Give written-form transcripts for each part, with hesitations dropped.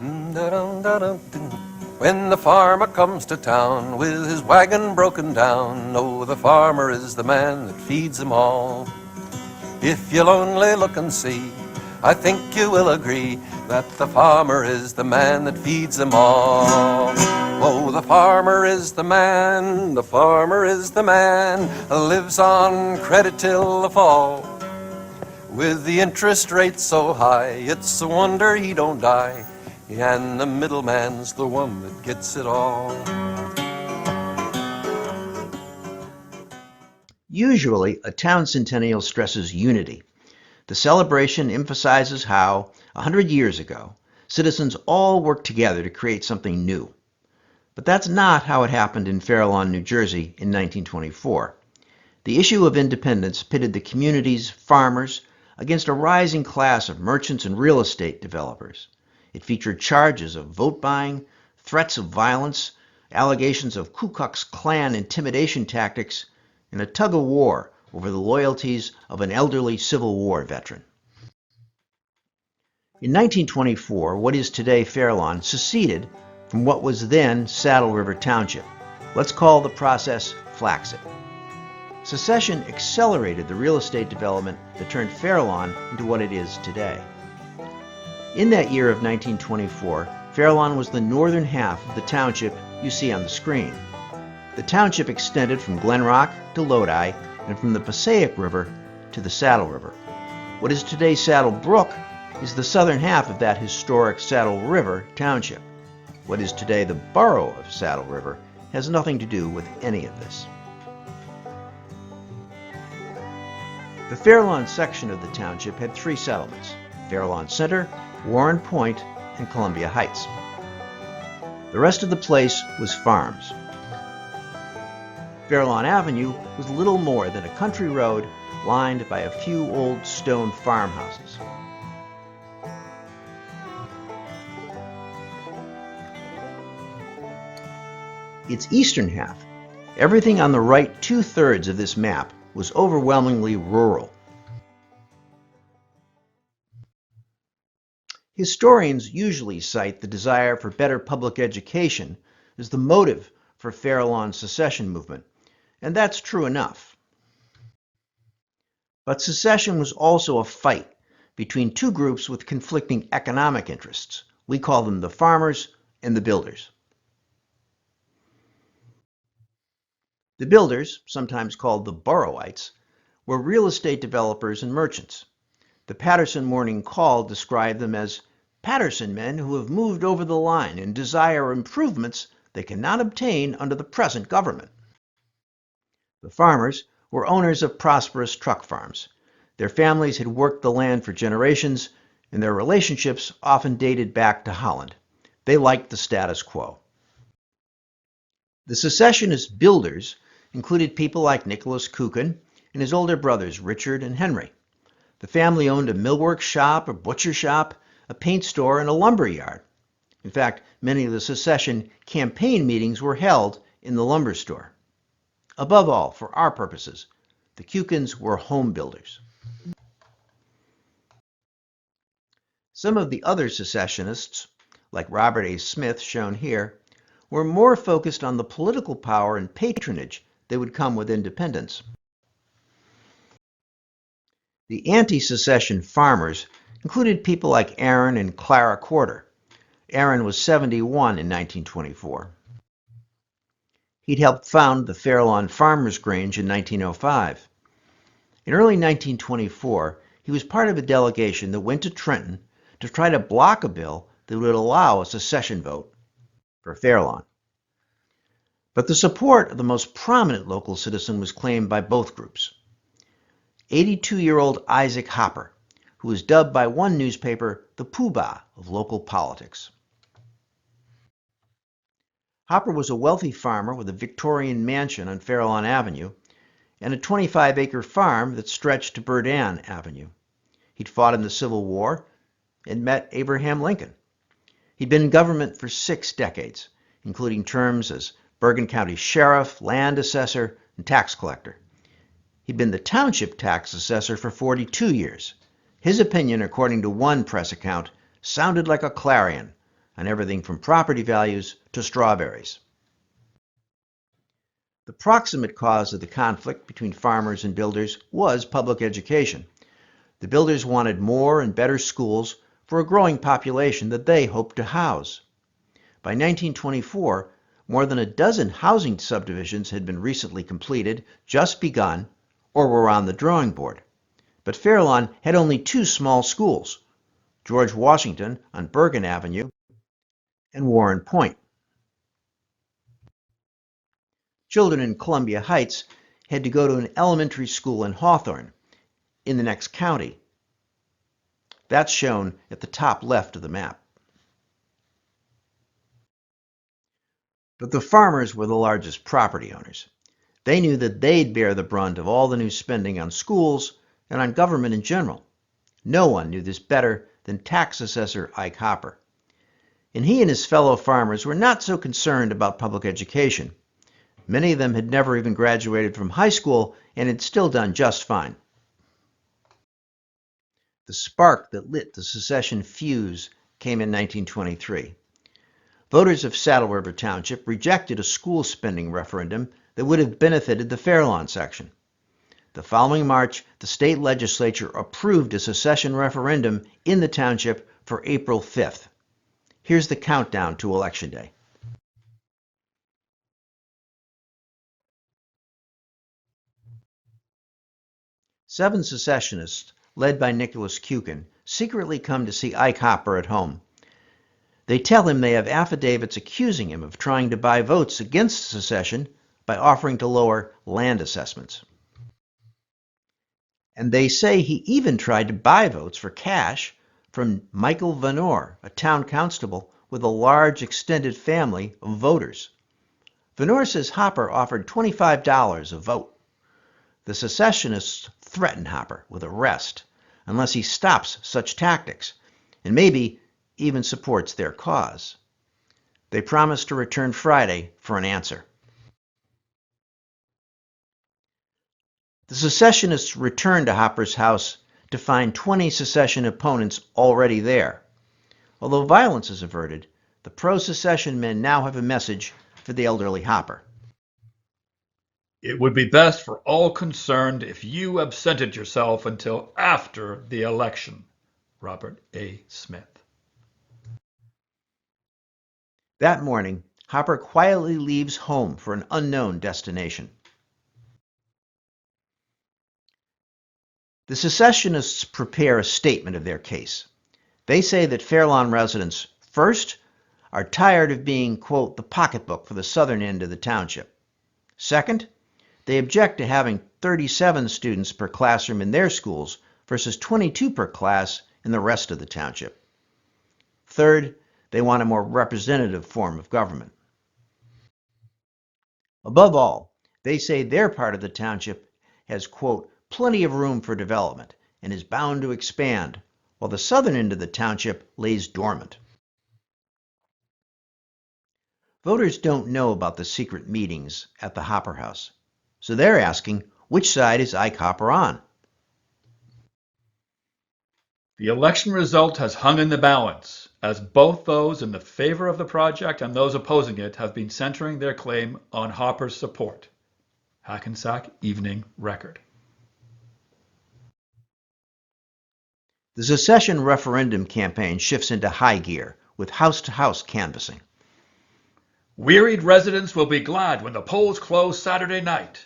When the farmer comes to town with his wagon broken down, oh, the farmer is the man that feeds them all. If you'll only look and see, I think you will agree that the farmer is the man that feeds them all. Oh, the farmer is the man, the farmer is the man, lives on credit till the fall. With the interest rate so high, it's a wonder he don't die, and the middleman's the one that gets it all. Usually, a town centennial stresses unity. The celebration emphasizes how, 100 years ago, citizens all worked together to create something new. But that's not how it happened in Fair Lawn, New Jersey in 1924. The issue of independence pitted the community's farmers against a rising class of merchants and real estate developers. It featured charges of vote buying, threats of violence, allegations of Ku Klux Klan intimidation tactics, and a tug-of-war over the loyalties of an elderly Civil War veteran. In 1924, what is today Fair Lawn seceded from what was then Saddle River Township. Let's call the process Flaxit. Secession accelerated the real estate development that turned Fair Lawn into what it is today. In that year of 1924, Fair Lawn was the northern half of the township you see on the screen. The township extended from Glen Rock to Lodi and from the Passaic River to the Saddle River. What is today Saddle Brook is the southern half of that historic Saddle River Township. What is today the Borough of Saddle River has nothing to do with any of this. The Fair Lawn section of the township had three settlements: Fair Lawn Center, Warren Point, and Columbia Heights. The rest of the place was farms. Fair Lawn Avenue was little more than a country road lined by a few old stone farmhouses. Its eastern half, everything on the right 2/3 of this map, was overwhelmingly rural. Historians usually cite the desire for better public education as the motive for Fair Lawn's secession movement, and that's true enough. But secession was also a fight between two groups with conflicting economic interests. We call them the farmers and the builders. The builders, sometimes called the Boroughs, were real estate developers and merchants. The Patterson Morning Call described them as Patterson men who have moved over the line and desire improvements they cannot obtain under the present government. The farmers were owners of prosperous truck farms. Their families had worked the land for generations, and their relationships often dated back to Holland. They liked the status quo. The secessionist builders included people like Nicholas Kuchen and his older brothers Richard and Henry. The family owned a millwork shop, a butcher shop, a paint store, and a lumber yard. In fact, many of the secession campaign meetings were held in the lumber store. Above all, for our purposes, the Kuchens were home builders. Some of the other secessionists, like Robert A. Smith, shown here, were more focused on the political power and patronage that would come with independence. The anti-secession farmers included people like Aaron and Clara Corder. Aaron was 71 in 1924. He'd helped found the Fair Lawn Farmers Grange in 1905. In early 1924, he was part of a delegation that went to Trenton to try to block a bill that would allow a secession vote for Fair Lawn. But the support of the most prominent local citizen was claimed by both groups. 82-year-old Isaac Hopper, who was dubbed by one newspaper the Pooh-Bah of local politics. Hopper was a wealthy farmer with a Victorian mansion on Fair Lawn Avenue and a 25-acre farm that stretched to Berdan Avenue. He'd fought in the Civil War and met Abraham Lincoln. He'd been in government for 6 decades, including terms as Bergen County Sheriff, Land Assessor, and Tax Collector. He'd been the Township Tax Assessor for 42 years. His opinion, according to one press account, sounded like a clarion. on everything from property values to strawberries. The proximate cause of the conflict between farmers and builders was public education. The builders wanted more and better schools for a growing population that they hoped to house. By 1924, more than a dozen housing subdivisions had been recently completed, just begun, or were on the drawing board. But Fairlawn had only two small schools, George Washington on Bergen Avenue and Warren Point. Children in Columbia Heights had to go to an elementary school in Hawthorne, in the next county. That's shown at the top left of the map. But the farmers were the largest property owners. They knew that they'd bear the brunt of all the new spending on schools and on government in general. No one knew this better than tax assessor Ike Hopper. And he and his fellow farmers were not so concerned about public education. Many of them had never even graduated from high school and had still done just fine. The spark that lit the secession fuse came in 1923. Voters of Saddle River Township rejected a school spending referendum that would have benefited the Fairlawn section. The following March, the state legislature approved a secession referendum in the township for April 5th. Here's the countdown to Election Day. Seven secessionists, led by Nicholas Kukin, secretly come to see Ike Hopper at home. They tell him they have affidavits accusing him of trying to buy votes against secession by offering to lower land assessments. And they say he even tried to buy votes for cash from Michael Venor, a town constable with a large extended family of voters. Venor says Hopper offered $25 a vote. The secessionists threaten Hopper with arrest unless he stops such tactics and maybe even supports their cause. They promise to return Friday for an answer. The secessionists return to Hopper's house to find 20 secession opponents already there. Although violence is averted, the pro-secession men now have a message for the elderly Hopper. It would be best for all concerned if you absented yourself until after the election. Robert A. Smith. That morning, Hopper quietly leaves home for an unknown destination. The secessionists prepare a statement of their case. They say that Fairlawn residents, first, are tired of being, quote, the pocketbook for the southern end of the township. Second, they object to having 37 students per classroom in their schools versus 22 per class in the rest of the township. Third, they want a more representative form of government. Above all, they say their part of the township has, quote, plenty of room for development and is bound to expand, while the southern end of the township lays dormant. Voters don't know about the secret meetings at the Hopper House, so they're asking, which side is Ike Hopper on? The election result has hung in the balance, as both those in the favor of the project and those opposing it have been centering their claim on Hopper's support. Hackensack Evening Record. The secession referendum campaign shifts into high gear with house-to-house canvassing. Wearied residents will be glad when the polls close Saturday night.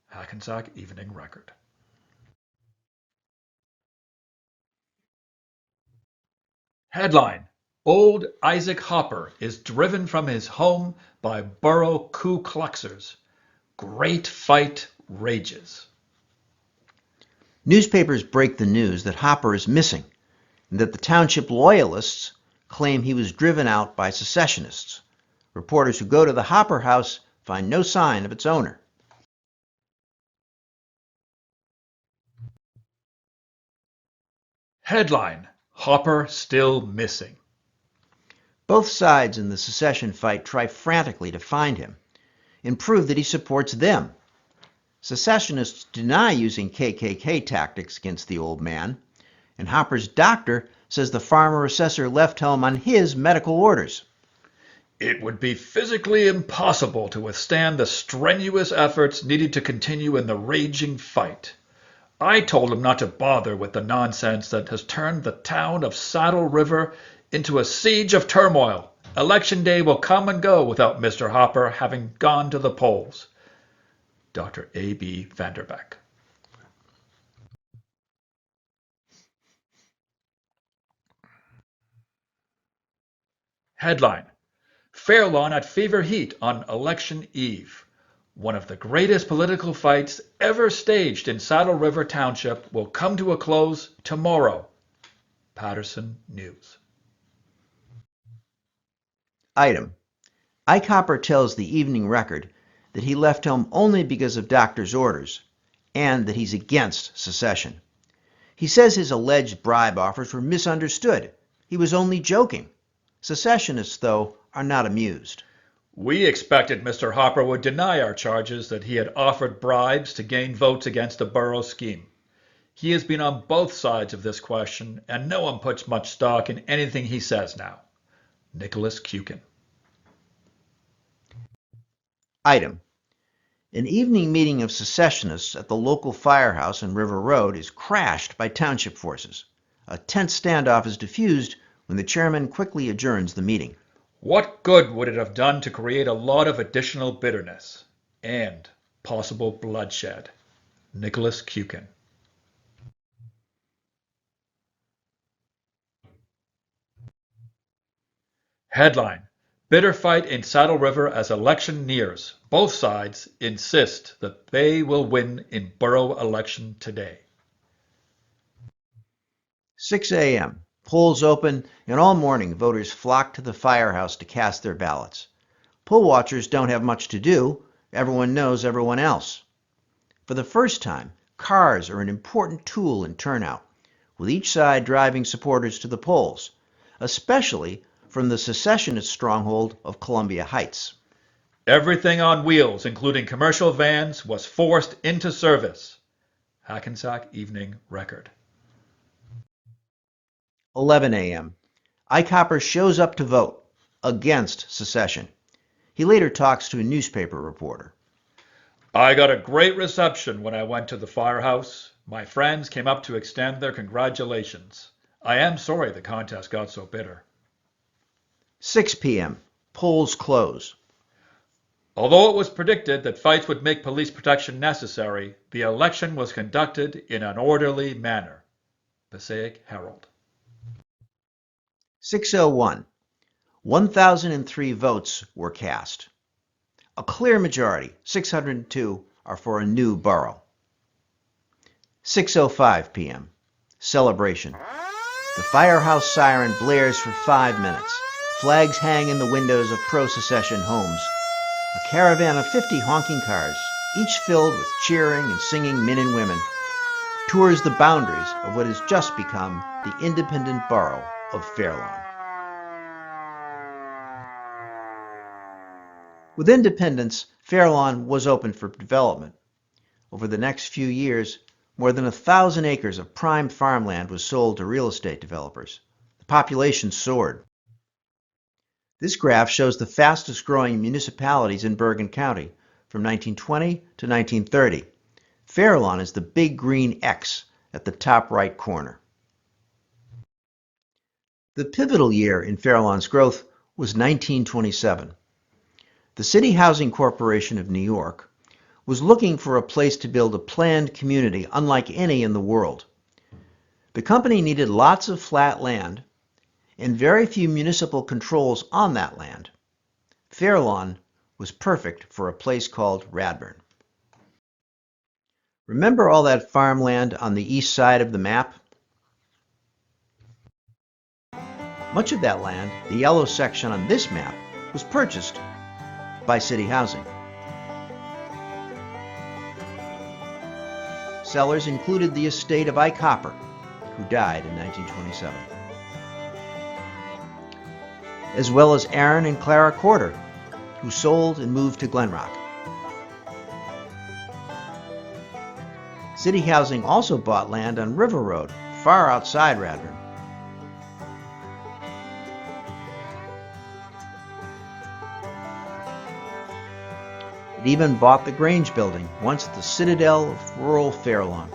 Hackensack Evening Record. Headline: Old Isaac Hopper is driven from his home by Borough Ku Kluxers. Great fight rages. Newspapers break the news that Hopper is missing and that the township loyalists claim he was driven out by secessionists. Reporters who go to the Hopper house find no sign of its owner. Headline: Hopper still missing. Both sides in the secession fight try frantically to find him and prove that he supports them. Secessionists deny using KKK tactics against the old man, and Hopper's doctor says the farmer assessor left home on his medical orders. It would be physically impossible to withstand the strenuous efforts needed to continue in the raging fight. I told him not to bother with the nonsense that has turned the town of Saddle River into a siege of turmoil. Election day will come and go without Mr. Hopper having gone to the polls. Dr. A.B. Vanderbeck. Headline: Fairlawn at fever heat on election eve. One of the greatest political fights ever staged in Saddle River Township will come to a close tomorrow. Patterson News. Item: Ike Hopper tells the Evening Record that he left home only because of doctor's orders and that he's against secession. He says his alleged bribe offers were misunderstood. He was only joking. Secessionists, though, are not amused. We expected Mr. Hopper would deny our charges that he had offered bribes to gain votes against the borough scheme. He has been on both sides of this question, and no one puts much stock in anything he says now. Nicholas Kukin. Item: An evening meeting of secessionists at the local firehouse on River Road is crashed by township forces. A tense standoff is diffused when the chairman quickly adjourns the meeting. What good would it have done to create a lot of additional bitterness and possible bloodshed? Nicholas Kukin. Headline: Bitter fight in Saddle River as election nears. Both sides insist that they will win in borough election today. 6 a.m. Polls open, and all morning voters flock to the firehouse to cast their ballots. Poll watchers don't have much to do. Everyone knows everyone else. For the first time, cars are an important tool in turnout, with each side driving supporters to the polls, especially from the secessionist stronghold of Columbia Heights. Everything on wheels, including commercial vans, was forced into service. Hackensack Evening Record. 11 a.m. Ike Hopper shows up to vote against secession. He later talks to a newspaper reporter. I got a great reception when I went to the firehouse. My friends came up to extend their congratulations. I am sorry the contest got so bitter. 6 p.m. Polls close. Although it was predicted that fights would make police protection necessary, the election was conducted in an orderly manner. Passaic Herald. 6:01. 1,003 votes were cast. A clear majority, 602, are for a new borough. 6:05 p.m. Celebration. The firehouse siren blares for 5 minutes. Flags hang in the windows of pro-secession homes. A caravan of 50 honking cars, each filled with cheering and singing men and women, tours the boundaries of what has just become the independent borough of Fairlawn. With independence, Fairlawn was open for development. Over the next few years, more than 1,000 acres of prime farmland was sold to real estate developers. The population soared. This graph shows the fastest growing municipalities in Bergen County from 1920 to 1930. Fairlawn is the big green X at the top right corner. The pivotal year in Fairlawn's growth was 1927. The City Housing Corporation of New York was looking for a place to build a planned community unlike any in the world. The company needed lots of flat land and very few municipal controls on that land. Fairlawn was perfect for a place called Radburn. Remember all that farmland on the east side of the map? Much of that land, the yellow section on this map, was purchased by City Housing. Sellers included the estate of Ike Hopper, who died in 1927, as well as Aaron and Clara Corder, who sold and moved to Glenrock. City Housing also bought land on River Road, far outside Radburn. It even bought the Grange building, once the citadel of rural Fairlawn.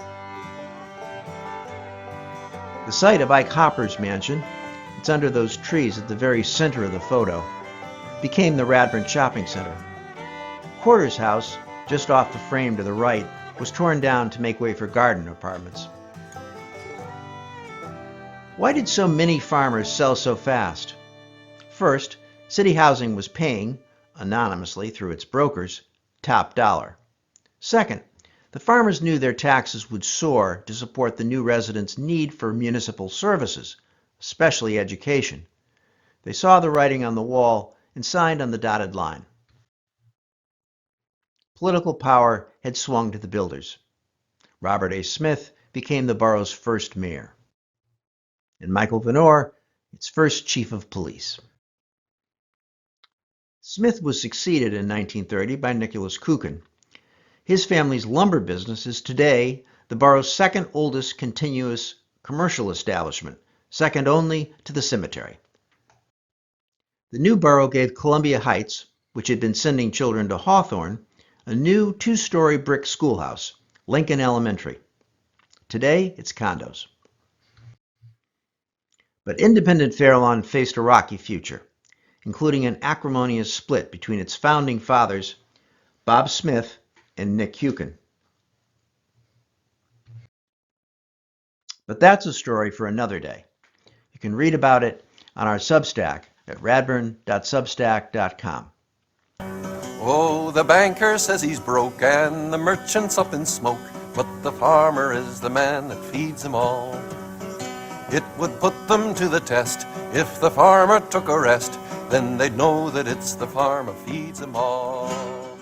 The site of Ike Hopper's mansion, it's under those trees at the very center of the photo, became the Radburn Shopping Center. Quarters House, just off the frame to the right, was torn down to make way for garden apartments. Why did so many farmers sell so fast? First, city housing was paying, anonymously through its brokers, top dollar. Second, the farmers knew their taxes would soar to support the new residents' need for municipal services, especially education. They saw the writing on the wall and signed on the dotted line. Political power had swung to the builders. Robert A. Smith became the borough's first mayor, and Michael Venor, its first chief of police. Smith was succeeded in 1930 by Nicholas Kuchen. His family's lumber business is today the borough's second oldest continuous commercial establishment, second only to the cemetery. The new borough gave Columbia Heights, which had been sending children to Hawthorne, a new two-story brick schoolhouse, Lincoln Elementary. Today, it's condos. But independent Fairlawn faced a rocky future, including an acrimonious split between its founding fathers, Bob Smith and Nick Kuchen. But that's a story for another day. You can read about it on our Substack at radburn.substack.com. Oh, the banker says he's broke and the merchant's up in smoke, but the farmer is the man that feeds them all. It would put them to the test if the farmer took a rest, then they'd know that it's the farmer feeds them all.